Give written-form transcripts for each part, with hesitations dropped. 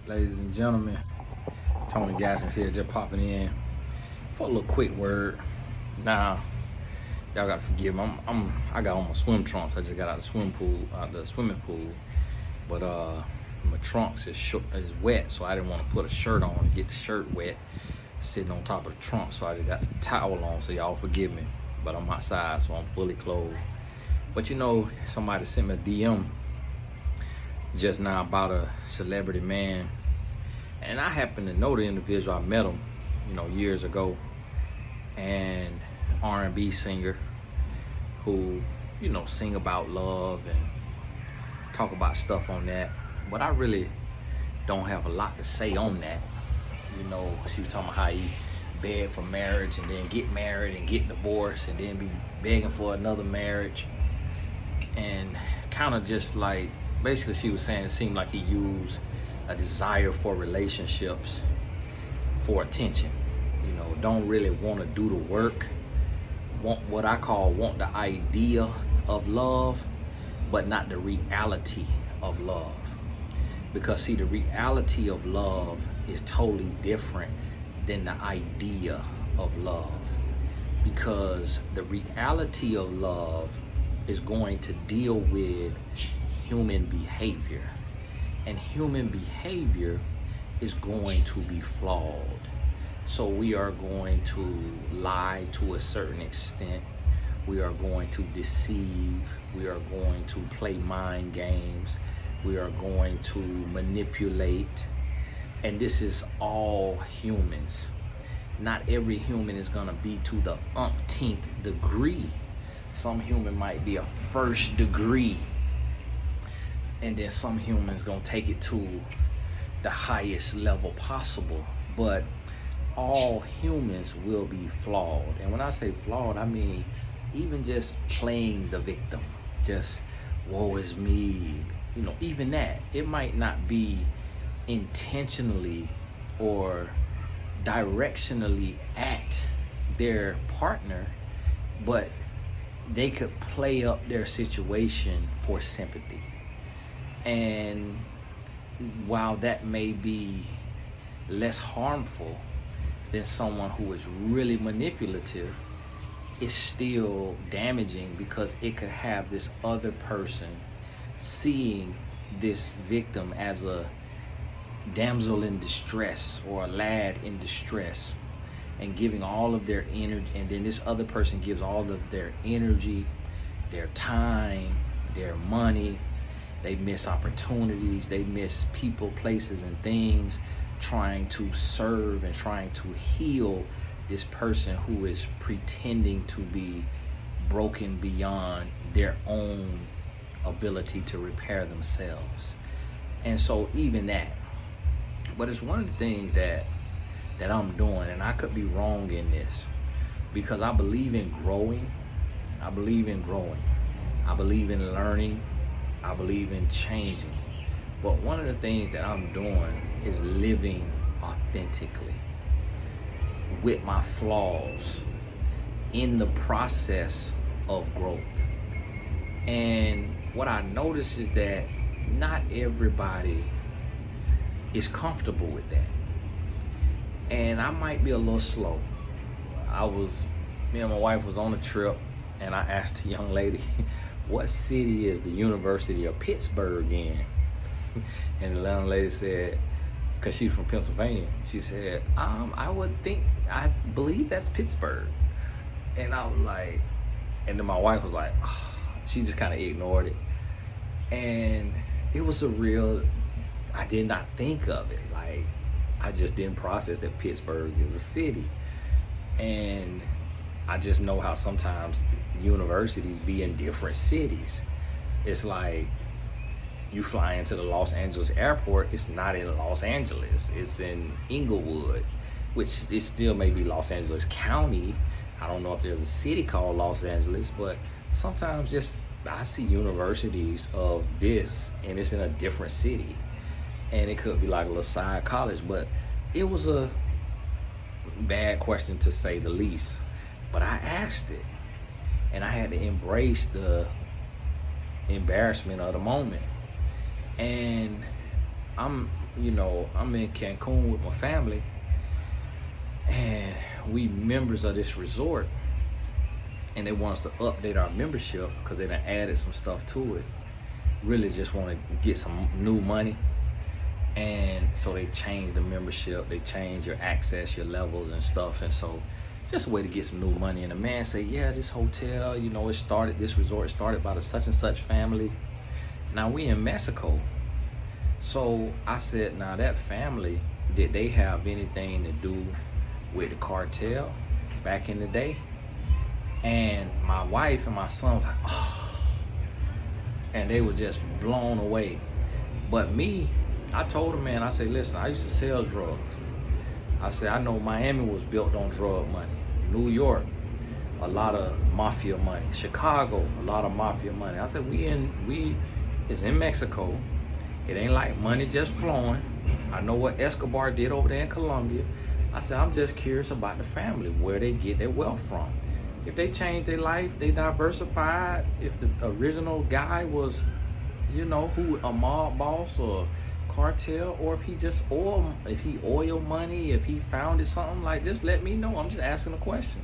Ladies and gentlemen, Tony Gaskins here, just popping in for a little quick word. Now, y'all gotta forgive me. I got on my swim trunks. I just got out the swimming pool, but my trunks is wet, so I didn't want to put a shirt on and get the shirt wet, sitting on top of the trunk. So I just got the towel on. So y'all forgive me, but I'm outside, so I'm fully clothed. But somebody sent me a DM just now about a celebrity man, and I happen to know the individual. I met him, years ago, and R&B singer who, sing about love and talk about stuff on that. But I really don't have a lot to say on that. She was talking about how he begged for marriage and then get married and get divorced and then be begging for another marriage, and kind of just like, basically she was saying it seemed like he used a desire for relationships for attention. Don't really want to do the work, want the idea of love, but not the reality of love. Because see, the reality of love is totally different than the idea of love. Because the reality of love is going to deal with human behavior, and human behavior is going to be flawed. So we are going to lie to a certain extent. We are going to deceive. We are going to play mind games. We are going to manipulate. And this is all humans. Not every human is going to be to the umpteenth degree. Some human might be a first degree, and then some humans gonna take it to the highest level possible. But all humans will be flawed. And when I say flawed, I mean even just playing the victim, just woe is me, even that, it might not be intentionally or directionally at their partner, but they could play up their situation for sympathy. And while that may be less harmful than someone who is really manipulative, it's still damaging, because it could have this other person seeing this victim as a damsel in distress or a lad in distress, and giving all of their energy, and then this other person gives all of their energy, their time, their money. They miss opportunities, they miss people, places, and things, trying to serve and trying to heal this person who is pretending to be broken beyond their own ability to repair themselves. And so even that, but it's one of the things that I'm doing, and I could be wrong in this, because I believe in growing. I believe in learning. I believe in changing. But one of the things that I'm doing is living authentically with my flaws in the process of growth. And what I notice is that not everybody is comfortable with that. And I might be a little slow. Me and my wife was on a trip, and I asked the young lady, what city is the University of Pittsburgh in? And the young lady said, because she's from Pennsylvania, she said, I believe that's Pittsburgh. And I was like, and then my wife was like, oh, she just kind of ignored it. And it was I did not think of it. Like, I just didn't process that Pittsburgh is a city. And I just know how sometimes universities be in different cities. It's like you fly into the Los Angeles airport, it's not in Los Angeles, it's in Inglewood, which it still may be Los Angeles County. I don't know if there's a city called Los Angeles, but sometimes I see universities of this and it's in a different city. And it could be like a little side college, but it was a bad question to say the least. But I asked it, and I had to embrace the embarrassment of the moment. And I'm I'm in Cancun with my family, and we members of this resort, and they want us to update our membership because they done added some stuff to it. Really just want to get some new money, and so they changed the membership. They changed your access, your levels and stuff, and so just a way to get some new money. And the man said, yeah, this hotel, this resort started by the such and such family. Now we in Mexico. So I said, now that family, did they have anything to do with the cartel back in the day? And my wife and my son were like, oh, and they were just blown away. But me, I told the man, I said, listen, I used to sell drugs. I said, I know Miami was built on drug money. New York, a lot of mafia money. Chicago, a lot of mafia money. I said, it's in Mexico. It ain't like money just flowing. I know what Escobar did over there in Colombia. I said, I'm just curious about the family, where they get their wealth from. If they changed their life, they diversified. If the original guy was, who a mob boss or cartel, or if he oil money, if he founded something, like, just let me know. I'm just asking a question.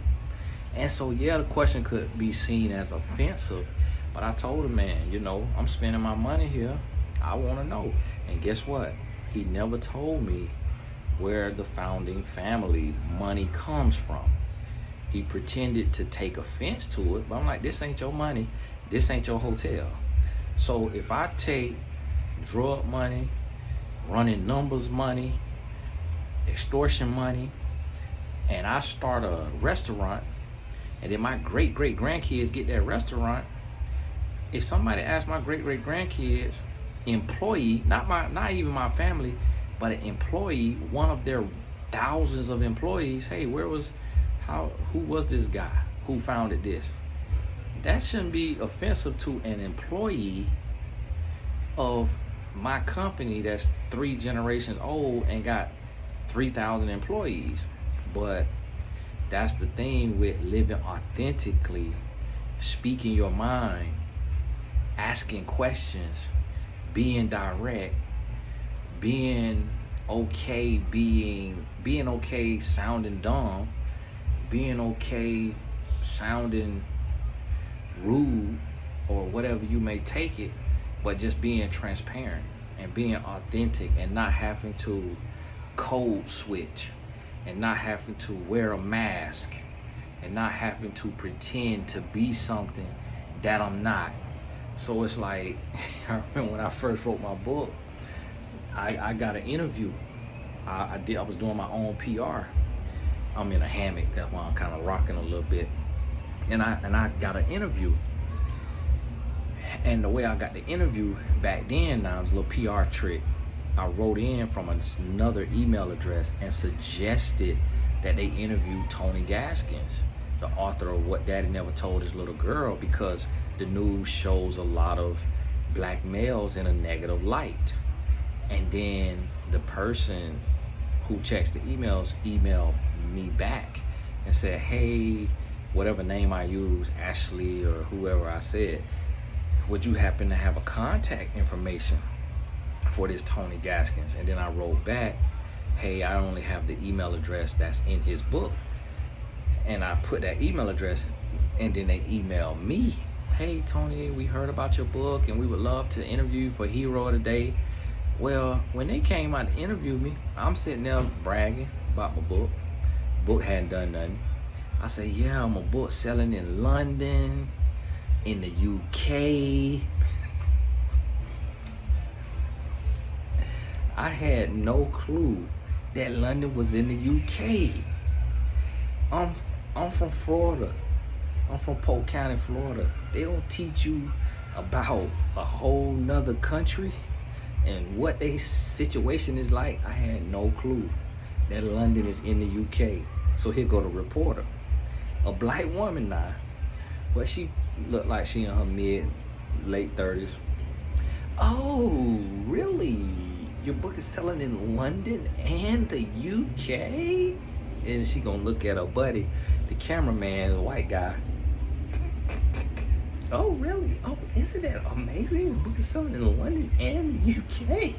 And so, yeah, the question could be seen as offensive, but I told him, man, I'm spending my money here. I want to know. And guess what? He never told me where the founding family money comes from. He pretended to take offense to it, but I'm like, this ain't your money. This ain't your hotel. So if I take drug money, running numbers money, extortion money, and I start a restaurant, and then my great-great-grandkids get that restaurant, if somebody asks my great-great-grandkids, employee, not even my family, but an employee, one of their thousands of employees, hey, who was this guy who founded this? That shouldn't be offensive to an employee of my company that's 3 generations old and got 3,000 employees. But that's the thing with living authentically, speaking your mind, asking questions, being direct, being okay sounding dumb, being okay sounding rude or whatever you may take it, but just being transparent and being authentic and not having to code switch and not having to wear a mask and not having to pretend to be something that I'm not. So it's like, I remember when I first wrote my book, I got an interview. I was doing my own PR. I'm in a hammock, that's why I'm kind of rocking a little bit. And I got an interview. And the way I got the interview back then, now it was a little PR trick. I wrote in from another email address and suggested that they interview Tony Gaskins, the author of What Daddy Never Told His Little Girl, because the news shows a lot of black males in a negative light. And then the person who checks the emails emailed me back and said, hey, whatever name I use, Ashley or whoever I said, would you happen to have a contact information for this Tony Gaskins? And then I wrote back, hey, I only have the email address that's in his book. And I put that email address, and then they emailed me, hey, Tony, we heard about your book and we would love to interview you for Hero of the Day. Well, when they came out to interview me, I'm sitting there bragging about my book. Book hadn't done nothing. I say, yeah, I'm a book selling in London, in the UK. I had no clue that London was in the UK. I'm from Florida. I'm from Polk County, Florida. They don't teach you about a whole nother country and what their situation is like. I had no clue that London is in the UK. So here go the reporter. A black woman now, but she looked like she in her late 30s. Oh, really? Your book is selling in London and the UK? And she gonna look at her buddy, the cameraman, the white guy. Oh, really? Oh, isn't that amazing? The book is selling in London and the UK.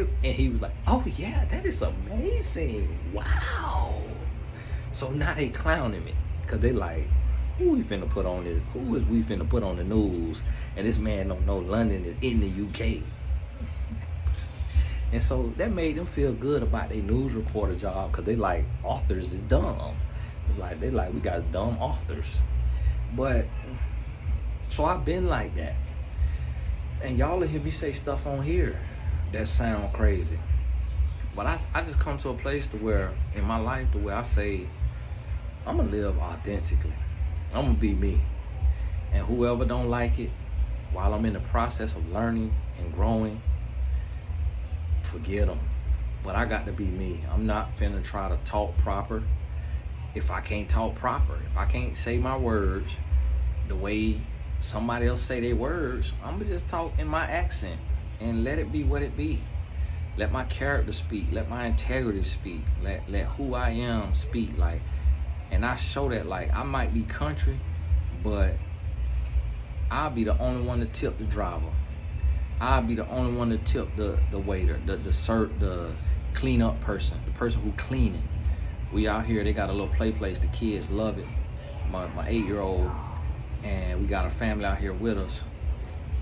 And he was like, oh yeah, that is amazing. Wow. So now they clowning me. Cause they like, who we finna put on this? Who is we finna put on the news? And this man don't know London is in the UK. And so that made them feel good about their news reporter job, because they like, authors is dumb. They like, we got dumb authors. But, so I've been like that. And y'all will hear me say stuff on here that sound crazy. But I just come to a place to where, in my life, to where I say, I'm gonna live authentically. I'm gonna be me. And whoever don't like it, while I'm in the process of learning and growing, forget them. But I got to be me. I'm not finna try to talk proper if I can't talk proper. If I can't say my words the way somebody else say their words, I'm gonna just talk in my accent and let it be what it be. Let my character speak. Let my integrity speak. Let who I am speak. Like, and I show that, like, I might be country, but I'll be the only one to tip the driver. I'll be the only one to tip the waiter, the clean up person, the person who cleaning. We out here, they got a little play place. The kids love it. My 8-year-old, and we got a family out here with us,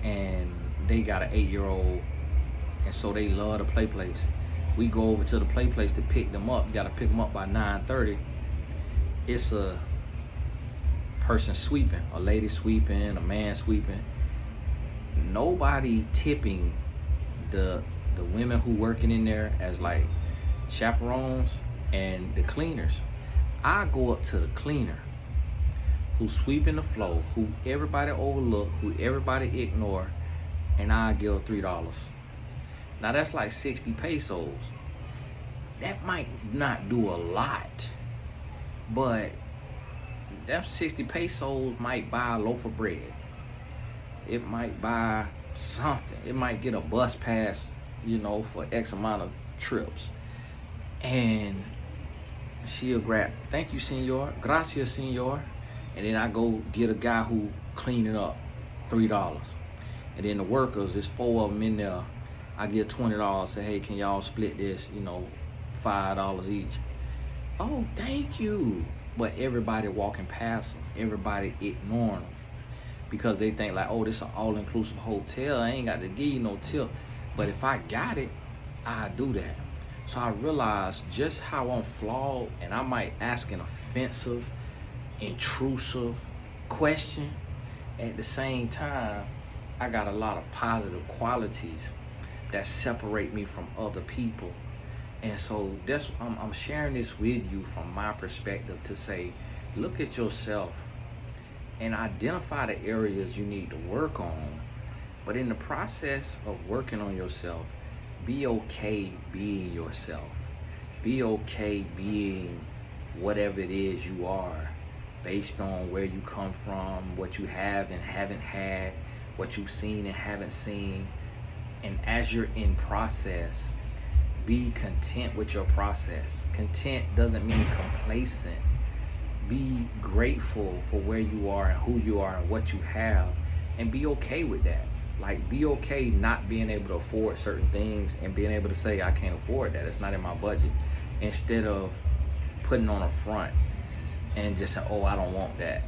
and they got an 8-year-old, and so they love the play place. We go over to the play place to pick them up. You got to pick them up by 9:30. It's a person sweeping, a lady sweeping, a man sweeping. Nobody tipping the women who working in there as like chaperones and the cleaners. I go up to the cleaner who's sweeping the floor, who everybody overlook, who everybody ignore, and I give $3. Now that's like 60 pesos. That might not do a lot, but that 60 pesos might buy a loaf of bread. It might buy something. It might get a bus pass, for X amount of trips. And she'll grab, thank you, senor, gracias, senor. And then I go get a guy who cleaning up, $3. And then the workers, there's 4 of them in there. I get $20, say, hey, can y'all split this, $5 each. Oh, thank you. But everybody walking past them, everybody ignoring them, because they think like, oh, this is an all-inclusive hotel. I ain't got to give you no tip. But if I got it, I do that. So I realized just how I'm flawed, and I might ask an offensive, intrusive question. At the same time, I got a lot of positive qualities that separate me from other people. And so I'm sharing this with you from my perspective to say, look at yourself and identify the areas you need to work on. But in the process of working on yourself, be okay being yourself. Be okay being whatever it is you are, based on where you come from, what you have and haven't had, what you've seen and haven't seen. And as you're in process, be content with your process. Content doesn't mean complacent. Be grateful for where you are and who you are and what you have, and be okay with that. Like, be okay not being able to afford certain things and being able to say, I can't afford that, it's not in my budget, instead of putting on a front and just say, oh, I don't want that,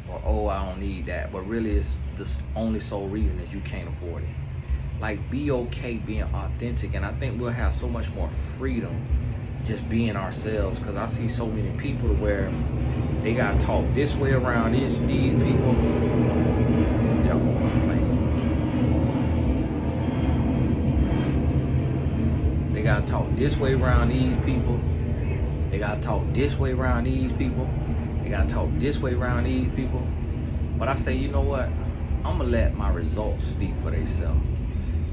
or oh, I don't need that. But really, it's the only sole reason is you can't afford it. Like, be okay being authentic. And I think we'll have so much more freedom just being ourselves, because I see so many people where they gotta talk this way around these people. Y'all want to play. They gotta talk this way around these people. They gotta talk this way around these people. They gotta talk this way around these people. But I say, you know what? I'm gonna let my results speak for themselves.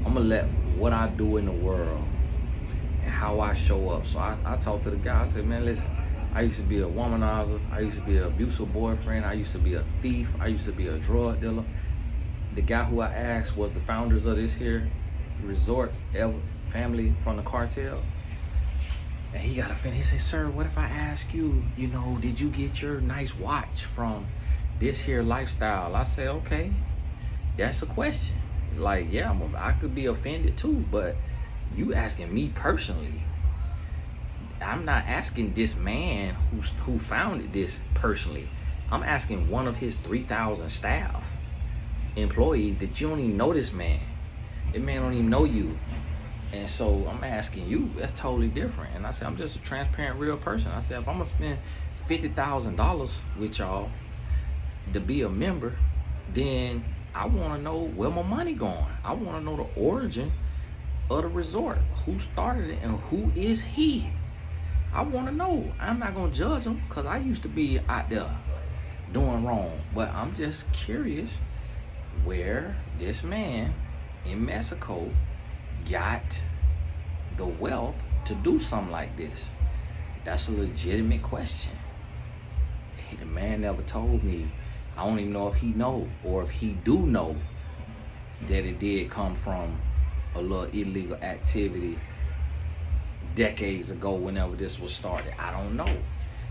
I'm gonna let what I do in the world and how I show up. So I talked to the guy. I said, man, listen, I used to be a womanizer. I used to be an abusive boyfriend. I used to be a thief. I used to be a drug dealer. The guy who I asked was the founders of this here resort family from the cartel. And he got offended. He said, sir, what if I ask you, did you get your nice watch from this here lifestyle? I said, okay, that's a question. Like, yeah, I could be offended too, but You asking me personally. I'm not asking this man who founded this personally. I'm asking one of his 3,000 staff employees that you don't even know this man. This man don't even know you. And so I'm asking you, that's totally different. And I said, I'm just a transparent, real person. I said, if I'm gonna spend $50,000 with y'all to be a member, then I wanna know where my money going. I wanna know the origin of the resort. Who started it and who is he? I wanna know. I'm not gonna judge him because I used to be out there doing wrong. But I'm just curious where this man in Mexico got the wealth to do something like this. That's a legitimate question. Hey, the man never told me. I don't even know if he know or if he do know that it did come from a little illegal activity decades ago whenever this was started. I don't know.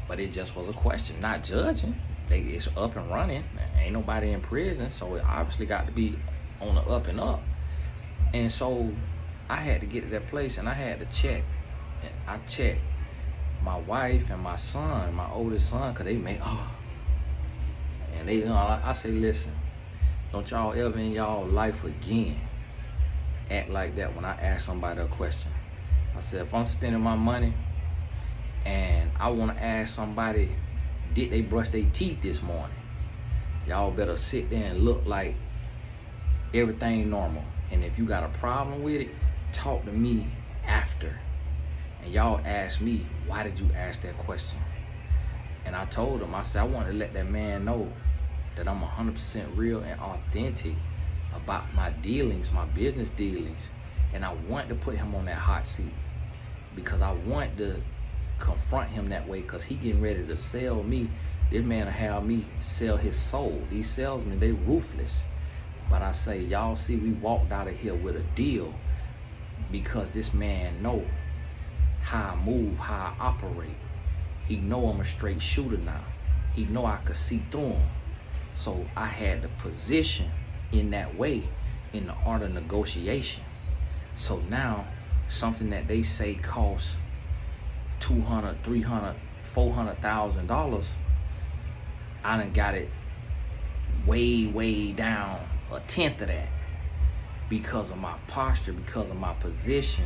But it just was a question, not judging. It's up and running. Ain't nobody in prison, so it obviously got to be on the up and up. And so I had to get to that place and I had to check. And I checked my wife and my son, my oldest son, because they made, and they, I say, listen, don't y'all ever in y'all life again act like that when I ask somebody a question. I said, if I'm spending my money and I want to ask somebody, did they brush their teeth this morning? Y'all better sit there and look like everything normal. And if you got a problem with it, talk to me after. And y'all ask me, why did you ask that question? And I told him, I said, I wanted to let that man know that I'm 100% real and authentic about my dealings, my business dealings. And I want to put him on that hot seat because I want to confront him that way because he getting ready to sell me. This man will have me sell his soul. These salesmen, they ruthless. But I say, y'all see, we walked out of here with a deal because this man know how I move, how I operate. He know I'm a straight shooter now. He know I could see through him. So I had the position in that way in the art of negotiation. So now something that they say costs $200, $300, $400,000, I done got it way down a tenth of that because of my posture, because of my position,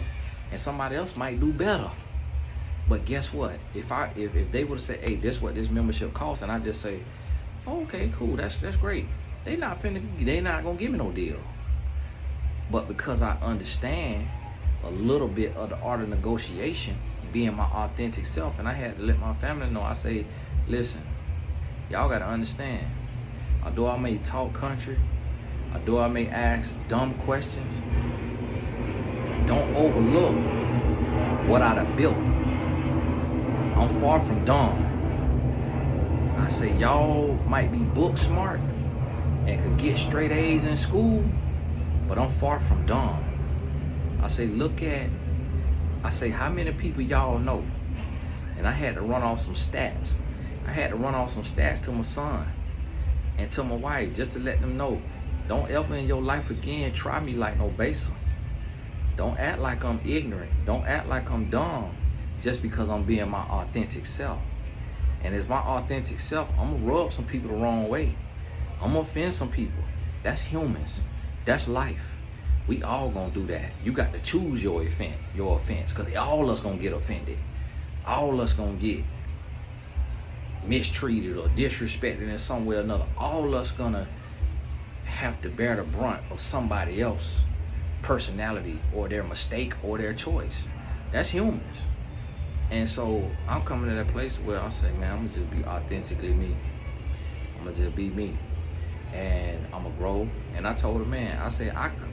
and somebody else might do better. But guess what? If they would have said, hey, this is what this membership costs, and I just say, oh, okay, cool, that's great. They not gonna give me no deal. But because I understand a little bit of the art of negotiation, being my authentic self, and I had to let my family know, I say, listen, y'all gotta understand, although I may talk country, although I may ask dumb questions, don't overlook what I done built. I'm far from dumb. I say, y'all might be book smart and could get straight A's in school, but I'm far from dumb. I say, how many people y'all know? And I had to run off some stats. I had to run off some stats to my son and to my wife just to let them know, don't ever in your life again try me like no basic. Don't act like I'm ignorant. Don't act like I'm dumb just because I'm being my authentic self. And as my authentic self, I'm gonna rub some people the wrong way. I'm gonna offend some people. That's humans. That's life. We all gonna do that. You got to choose your offense, because all of us gonna get offended. All of us gonna get mistreated or disrespected in some way or another. All of us gonna have to bear the brunt of somebody else's personality or their mistake or their choice. That's humans. And so I'm coming to that place where I say, man, I'm gonna just be authentically me. I'm gonna just be me. And I'm gonna grow. And I told him, man, I said, I could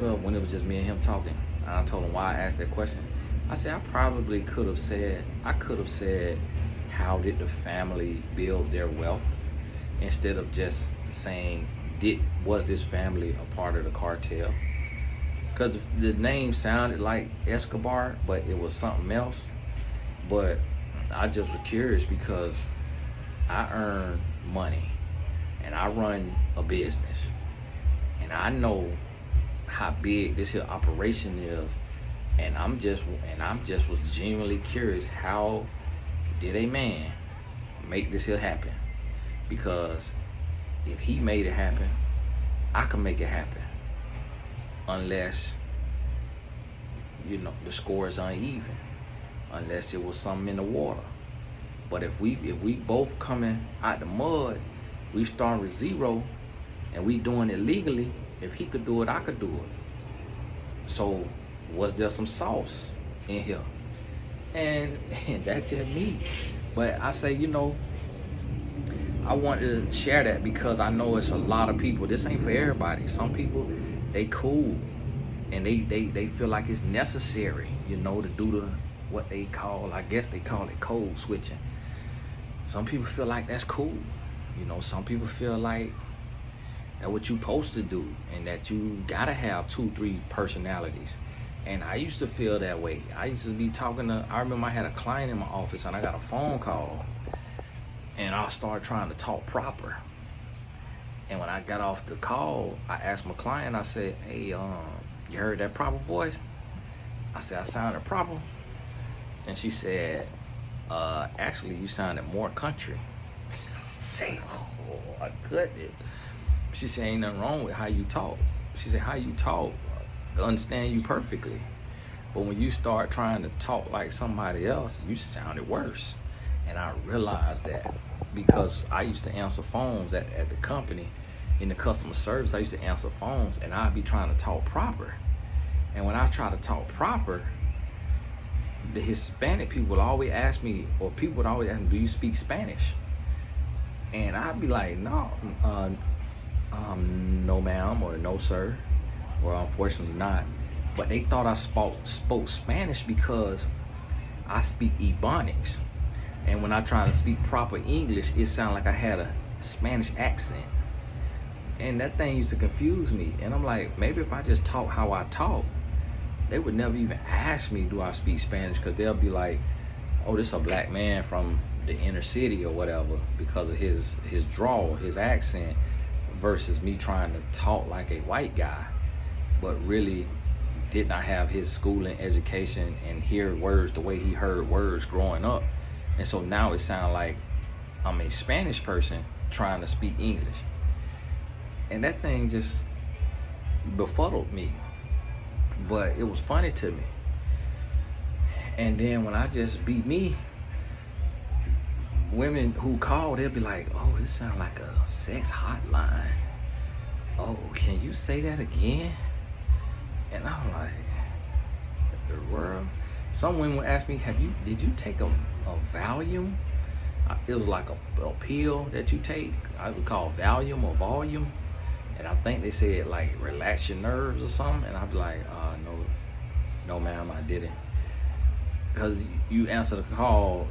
have, when it was just me and him talking, and I told him why I asked that question. I said, I probably could have said, how did the family build their wealth? Instead of just saying, was this family a part of the cartel? Because the name sounded like Escobar, but it was something else. But I just was curious because I earn money and I run a business. And I know how big this here operation is, and I'm just was genuinely curious, how did a man make this here happen? Because if he made it happen, I can make it happen, unless the score is uneven, unless it was something in the water. But if we both coming out the mud, we starting with zero, and we doing it legally. If he could do it, I could do it. So was there some sauce in here? And that's just me. But I say, I want to share that because I know it's a lot of people. This ain't for everybody. Some people, they cool, and they feel like it's necessary, to do what they call, I guess they call it code switching. Some people feel like that's cool. Some people feel like that's what you supposed to do, and that you gotta have 2-3 personalities. And I used to feel that way. I used to be I remember I had a client in my office, and I got a phone call, and I started trying to talk proper. And when I got off the call, I asked my client, I said, hey, you heard that proper voice? I said, I sounded proper? And she said, actually, you sounded more country. Say, oh my goodness. She said, ain't nothing wrong with how you talk. She said, how you talk, I understand you perfectly. But when you start trying to talk like somebody else, you sounded worse. And I realized that because I used to answer phones at the company, in the customer service, I used to answer phones, and I'd be trying to talk proper. And when I try to talk proper, the Hispanic people would always ask me, or people would always ask me, do you speak Spanish? And I'd be like, no, no ma'am, or no sir, or unfortunately not. But they thought I spoke Spanish because I speak Ebonics. And when I try to speak proper English, it sounded like I had a Spanish accent. And that thing used to confuse me. And I'm like, maybe if I just talk how I talk, they would never even ask me, do I speak Spanish? Because they'll be like, oh, this is a black man from the inner city or whatever, because of his drawl, his accent, versus me trying to talk like a white guy, but really did not have his schooling, education, and hear words the way he heard words growing up. And so now it sounds like I'm a Spanish person trying to speak English. And that thing just befuddled me. But it was funny to me. And then when I just be me, women who call, they'll be like, oh, this sounds like a sex hotline. Oh, can you say that again? And I'm like, the world? Some women would ask me, did you take a Valium? It was like a pill that you take. I would call Valium or volume. And I think they said like relax your nerves or something. And I'd be like, no ma'am, I didn't. Because you answer the call,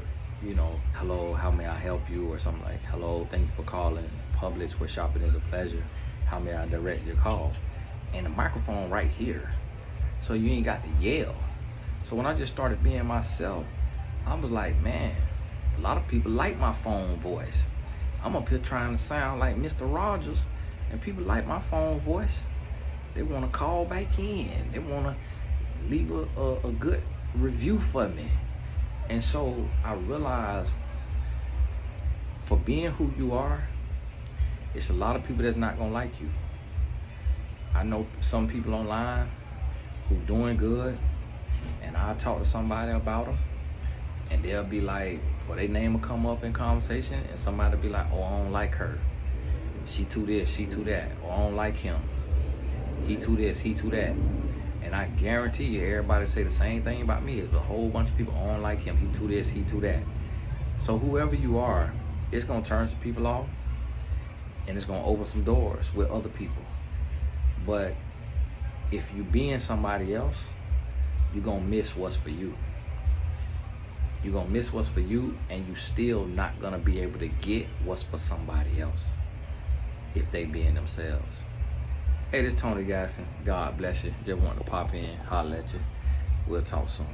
hello, how may I help you? Or something like, hello, thank you for calling Publix, where shopping is a pleasure. How may I direct your call? And the microphone right here. So you ain't got to yell. So when I just started being myself, I was like, man, a lot of people like my phone voice. I'm up here trying to sound like Mr. Rogers, and people like my phone voice. They want to call back in. They want to leave a good review for me. And so I realized, for being who you are, it's a lot of people that's not going to like you. I know some people online who doing good, and I talk to somebody about them, and they'll be like, or their name will come up in conversation, and somebody will be like, oh, I don't like her. She too this, she too that. Or I don't like him. He too this, he too that. And I guarantee you, everybody say the same thing about me. There's a whole bunch of people, I don't like him. He too this, he too that. So whoever you are, it's going to turn some people off, and it's going to open some doors with other people. But if you being somebody else, you're going to miss what's for you. You're going to miss what's for you, and you still not going to be able to get what's for somebody else if they being themselves. Hey, this is Tony Gaston. God bless you. Just wanted to pop in, holler at you. We'll talk soon.